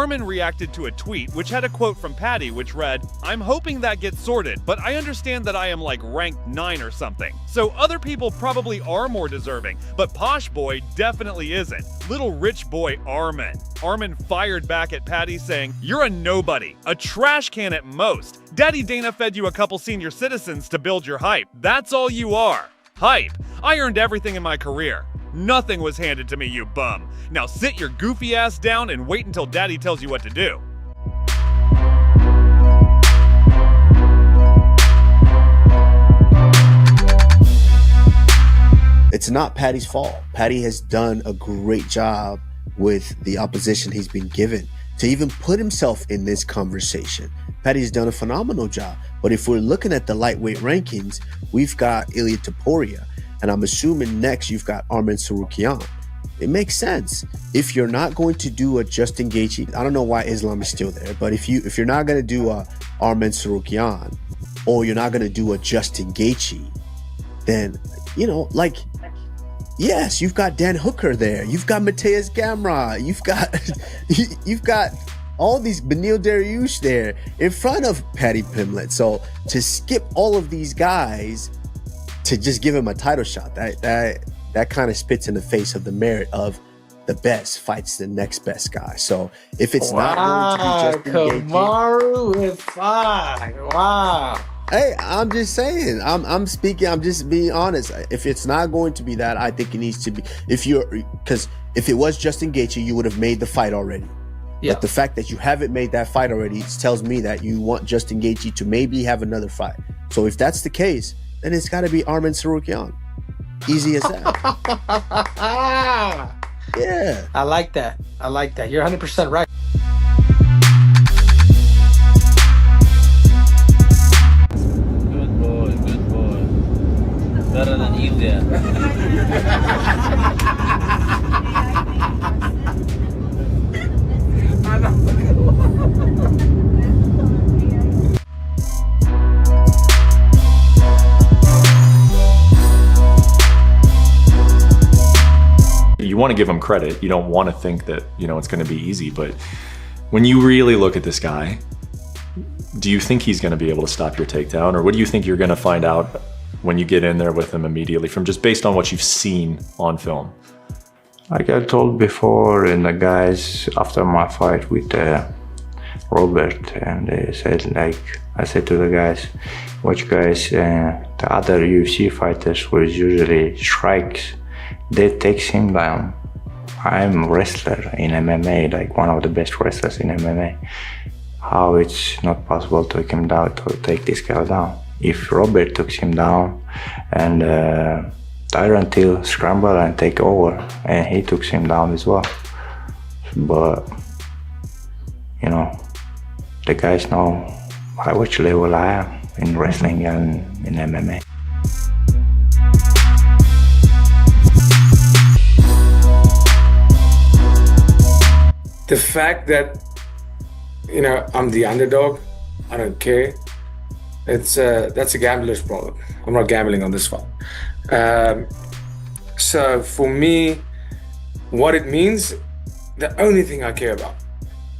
Armin reacted to a tweet which had a quote from Paddy which read, "I'm hoping that gets sorted, but I understand that I am like ranked 9 or something. So other people probably are more deserving, but Posh Boy definitely isn't. Little rich boy Armin." Armin fired back at Paddy saying, "You're a nobody, a trash can at most. Daddy Dana fed you a couple senior citizens to build your hype. That's all you are. Hype. I earned everything in my career. Nothing was handed to me, you bum. Now sit your goofy ass down and wait until Daddy tells you what to do." It's not Paddy's fault. Paddy has done a great job with the opposition he's been given to even put himself in this conversation. Paddy's done a phenomenal job. But if we're looking at the lightweight rankings, we've got Ilia Topuria, and I'm assuming next you've got Armin Tsarukyan. It makes sense. If you're not going to do a Justin Gaethje, I don't know why Islam is still there, but if you're not going to do a Armin Tsarukyan, or you're not going to do a Justin Gaethje, then, you know, like, yes, you've got Dan Hooker there. You've got Mateus Gamrot. You've got all these Beneil Dariush there in front of Paddy Pimblett. So to skip all of these guys to just give him a title shot, that kind of spits in the face of the merit of the best fights the next best guy. So if it's not going to be Justin Kamaru with 5. Wow. Hey, I'm just saying. I'm speaking. I'm just being honest. If it's not going to be that, I think it needs to be. Because if it was Justin Gaethje, you would have made the fight already. Yeah. But the fact that you haven't made that fight already tells me that you want Justin Gaethje to maybe have another fight. So if that's the case, then it's got to be Armin Tsarukyan. Easy as that. Yeah. I like that. You're 100% right. Good boy. Better than Ilya. You want to give him credit. You don't want to think that, you know, it's going to be easy, but when you really look at this guy, do you think he's going to be able to stop your takedown, or what do you think you're going to find out when you get in there with him immediately, from just based on what you've seen on film? Like I told before, and the guys after my fight with Robert, and they said, like, I said to the guys, watch guys, the other UFC fighters who usually strikes, they takes him down. I'm a wrestler in MMA, like one of the best wrestlers in MMA. How it's not possible to take him down, to take this guy down? If Robert took him down, and Tyron Till scramble and take over, and he took him down as well. But you know, the guys know how which level I am in wrestling and in MMA. The fact that, you know, I'm the underdog, I don't care. That's a gambler's problem. I'm not gambling on this fight. So for me, what it means, the only thing I care about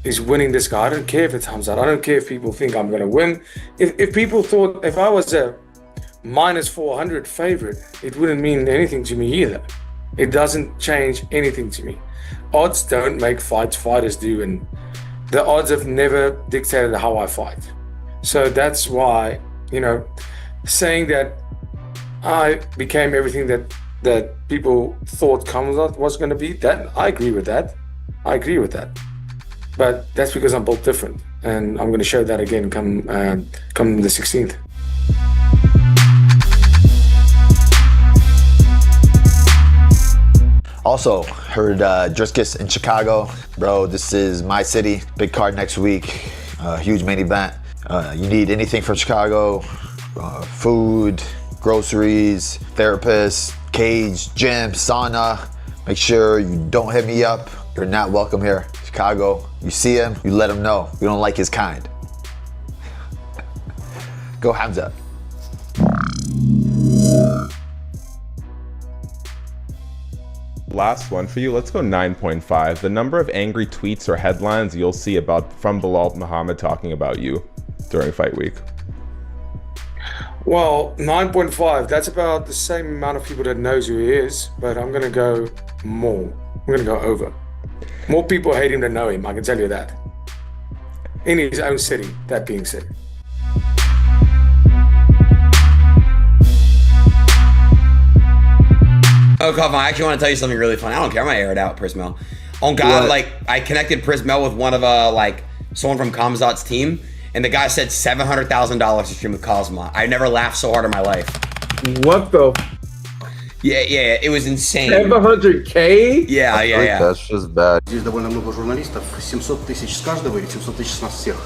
is winning this guy. I don't care if it's Hamzat. I don't care if people think I'm going to win. If people thought, if I was a -400 favorite, it wouldn't mean anything to me either. It doesn't change anything to me. Odds don't make fights, fighters do, and the odds have never dictated how I fight. So that's why, you know, saying that I became everything that people thought Hamzat was going to be, that I agree with that. But that's because I'm built different, and I'm going to show that again come the 16th. Also, heard Driscus in Chicago. Bro, this is my city. Big card next week. Huge main event. You need anything from Chicago, food, groceries, therapists, cage, gym, sauna. Make sure you don't hit me up. You're not welcome here. Chicago, you see him, you let him know. You don't like his kind. Go Hamzat. last one for you. Let's go 9.5. The number of angry tweets or headlines you'll see from Belal Muhammad talking about you during fight week. Well, 9.5, that's about the same amount of people that knows who he is, but I'm going to go more. I'm going to go over. More people hate him than know him, I can tell you that. In his own city, that being said. Oh, Kaufman, I actually want to tell you something really funny. I don't care. I'm going to air it out, Prismel. On God, What? like, I connected Prismel with one of, someone from Kamzat's team, and the guy said $700,000 to stream with Cosma. I never laughed so hard in my life. What the? Yeah, it was insane. 700K? Yeah. That's just bad. Здесь довольно много журналистов. 700 тысяч с каждого или 700 тысяч с нас всех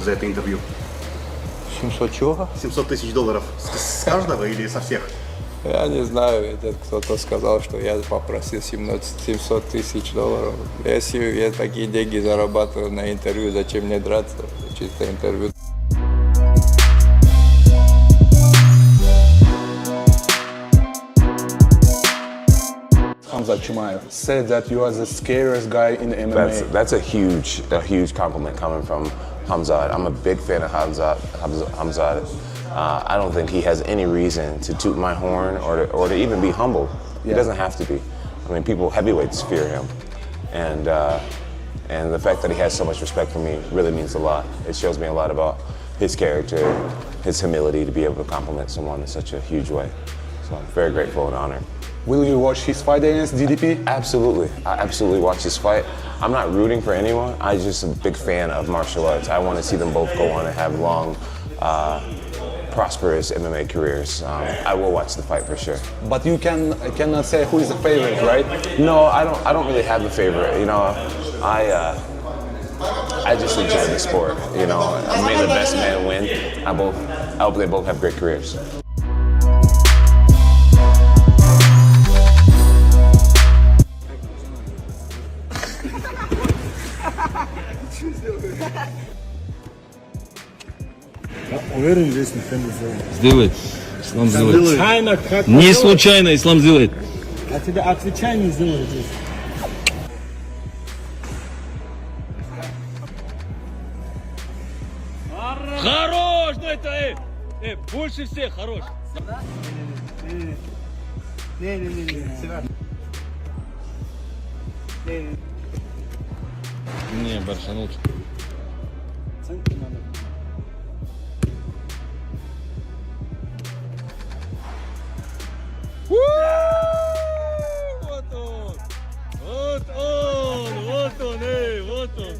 за это интервью? 700 чего? 700 тысяч долларов с каждого или со всех? Я не знаю, этот кто-то сказал, что я попросил 700 тысяч долларов. Если я такие деньги зарабатываю на интервью, зачем мне драться? Чисто интервью. Khamzat Chimaev said that you are the scariest guy in MMA. That's a huge compliment coming from Khamzat. I'm a big fan of Khamzat. I don't think he has any reason to toot my horn or to even be humble. He doesn't have to be. I mean, heavyweights fear him, and the fact that he has so much respect for me really means a lot. It shows me a lot about his character, his humility to be able to compliment someone in such a huge way. So I'm very grateful and honored. Will you watch his fight against DDP? Absolutely. I absolutely watch this fight. I'm not rooting for anyone. I'm just a big fan of martial arts. I want to see them both go on and have long, prosperous MMA careers. I will watch the fight for sure. But you cannot say who is the favorite, right? No, I don't really have a favorite. You know, I just enjoy the sport. You know, may the best man win. I hope they both have great careers. Уверен, здесь никто не сделает. Сделает. Ислам сделает. Случайно, как Не случайно, Ислам сделает. А тебя отвечай, не сделает здесь. Хорош! Ну это, больше всех хорош. Не, баршануть. Вот он! Вот он! Вот он! Вот он!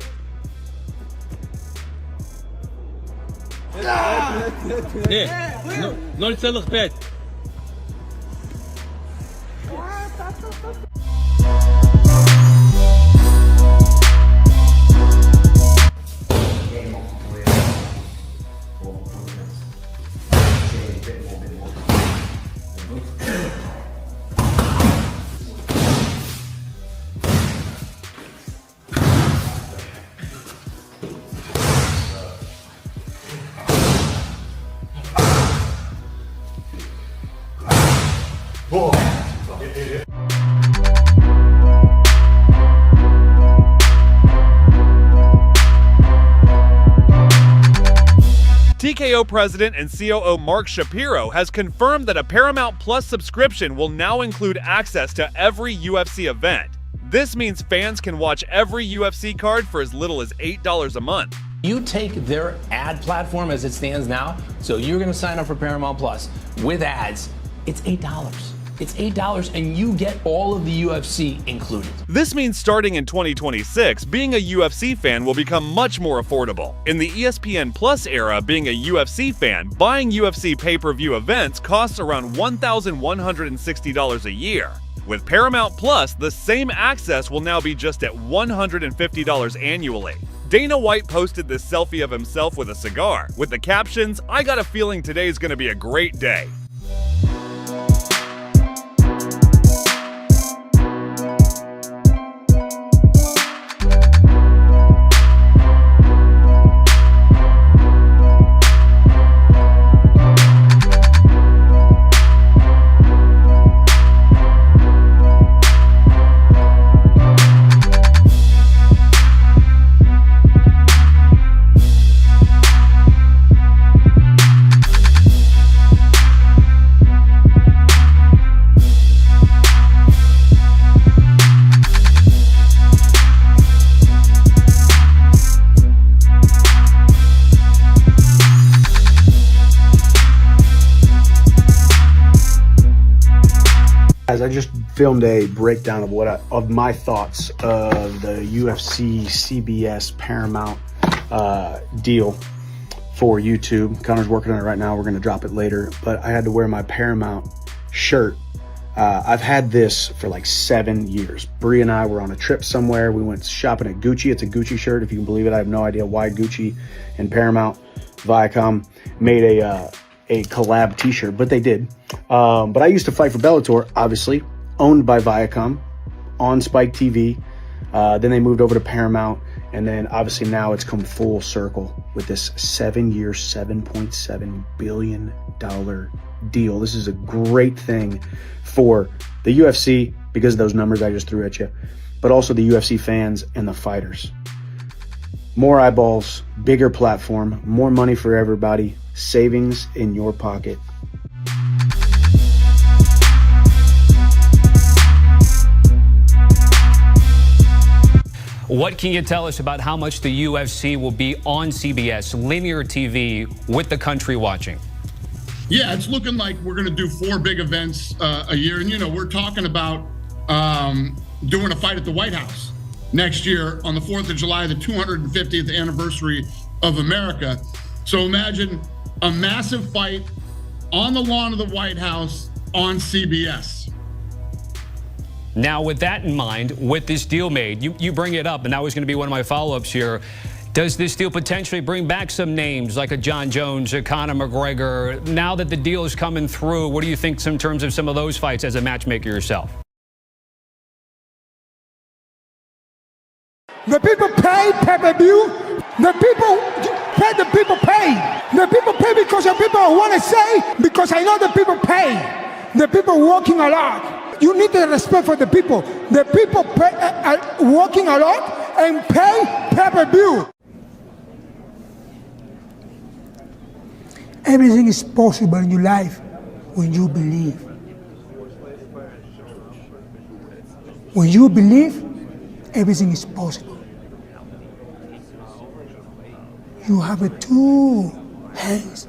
Не, 0,5. TKO president and COO Mark Shapiro has confirmed that a Paramount Plus subscription will now include access to every UFC event. This means fans can watch every UFC card for as little as $8 a month. You take their ad platform as it stands now, so you're going to sign up for Paramount Plus with ads, it's $8. It's $8 and you get all of the UFC included. This means starting in 2026, being a UFC fan will become much more affordable. In the ESPN Plus era, being a UFC fan, buying UFC pay-per-view events costs around $1,160 a year. With Paramount Plus, the same access will now be just at $150 annually. Dana White posted this selfie of himself with a cigar, with the captions, "I got a feeling today's gonna be a great day." guys, I just filmed a breakdown of my thoughts of the UFC CBS Paramount deal for YouTube. Connor's working on it right now. We're going to drop it later, but I had to wear my Paramount shirt. I've had this for like 7 years. Bree and I were on a trip somewhere. We went shopping at Gucci. It's a Gucci shirt, if you can believe it. I have no idea why Gucci and Paramount Viacom made a collab t-shirt, but they did. But I used to fight for Bellator, obviously, owned by Viacom, on Spike TV. Then they moved over to Paramount, and then obviously now it's come full circle with this 7-year, $7.7 billion deal. This is a great thing for the UFC because of those numbers I just threw at you, but also the UFC fans and the fighters. More eyeballs, bigger platform, more money for everybody, savings in your pocket. What can you tell us about how much the UFC will be on CBS, linear TV, with the country watching? Yeah, it's looking like we're going to do 4 big events a year. And, you know, we're talking about doing a fight at the White House next year on the 4th of July, the 250th anniversary of America. So imagine a massive fight on the lawn of the White House on CBS. Now, with that in mind, with this deal made, you bring it up, and that was going to be one of my follow-ups here. Does this deal potentially bring back some names like a John Jones, a Conor McGregor? Now that the deal is coming through, what do you think in terms of some of those fights as a matchmaker yourself? The people pay pay-per-view. The people pay. The people pay. The people pay because the people want to say, because I know the people pay. The people working a lot. You need the respect for the people. The people pay, are working a lot and pay pay-per-view. Everything is possible in your life when you believe. When you believe, everything is possible. You have 2 hands